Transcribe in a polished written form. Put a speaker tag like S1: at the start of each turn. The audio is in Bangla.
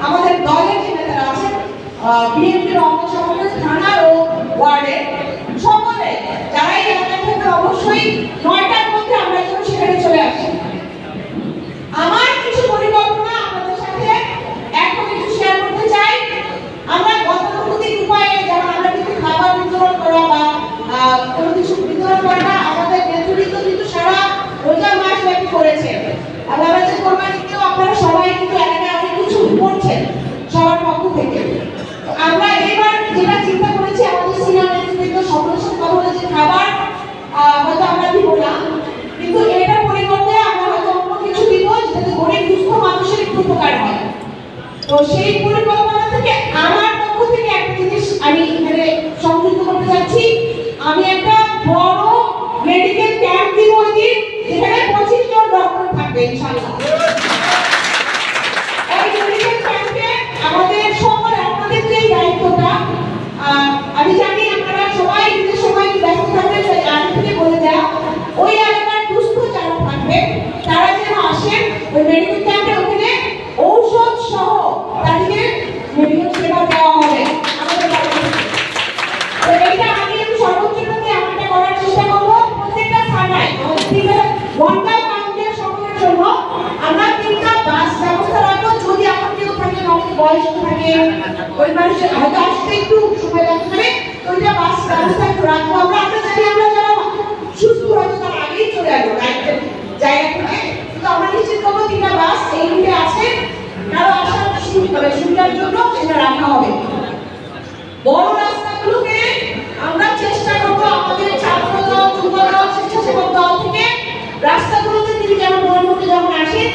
S1: আমাদের দলের যে নেতারা আছেন, বিএনপির অঙ্গ সংগঠন থানা ও ওয়ার্ডে সকলে যারা এই এলাকায় থাকবে অবশ্যই 9টার মধ্যে আমরা যেন সেখানে চলে আসি। আমার কিছু পরিকল্পনা আপনাদের সাথে এখন একটু শেয়ার করতে চাই। আমরা গতানুগতিক উপায়ে যেমন আমরা কিছু খাবার বিতরণ করা বা কোনো কিছু বিতরণ করাটা আমাদের নেতৃত্ব কিন্তু সারা রোজা মাস ব্যাপী করেছে। আমরা যে কোরবানিতেও আপনারা সবাই কিন্তু এলাকায় অনেক কিছু করছেন সবার পক্ষ থেকে। আমরা এবার যেটা চিন্তা করেছি আমাদের সিনিয়র নেতৃত্ব সকলের সাথে কথা বলে যে খাবার হয়তো আমরা দিব না, কিন্তু এটা পরিবর্তে আমরা হয়তো অন্য কিছু দিব যাতে গরিব দুস্থ মানুষের একটু উপকার হয়। তো সেই পরিকল্পনা থেকে আমার পক্ষ থেকে একটা জিনিস আমি এখানে সংযুক্ত করতে যাচ্ছি। আমি একটা বড় মেডিকেল ক্যাম্প দিব ওই দিন, যেখানে 25 জন ডক্টর থাকবে ইনশাআল্লাহ। এই মেডিকেল ক্যাম্পে আমাদের সকলে আপনাদের যে দায়িত্বটা, আমি জানি আপনারা সবাই নিজের সময় ব্যস্ত থাকবেন, আগে থেকে বলে দেওয়া ওই এলাকার দুস্থ যারা থাকবে তারা যেন আসেন ওই মেডিকেল ক্যাম্পে, ওখানে ঔষধ সহ তাদেরকে মেডিকেল সেবা দেওয়া হবে আমাদের তরফ থেকে। তো এইটা আমি সর্বোচ্চভাবে আমাকে করার চেষ্টা করবো। প্রত্যেকটা থানায় ওয়ান্ডার কাউন্টের সকলের জন্য আমরা 3টা বাস ব্যবস্থা রাখবো। যদি আমার কেউ থাকে, অনেক বয়স্ক থাকে, ওই মানুষের হয়তো আসতে একটু সময় লাগতে পারে, তো ওইটা বাস ব্যবস্থা রাখবো আমরা। আমরা জানি আমরা যারা সুস্থ হয়তো তার আগেই চলে আসবো জায়গা থেকে, কিন্তু আমরা নিশ্চিত করবো 3টা বাস এই রুটে আছে, কারো আসার সুবিধার জন্য সেটা রাখা হবে। বড় রাস্তাগুলোকে আমরা চেষ্টা করবো আমাদের ছাত্র দল, যুব দল, স্বেচ্ছাসেবক দল থেকে রাস্তাগুলোতে তিনি যেমন বন্ধুকে যখন আসেন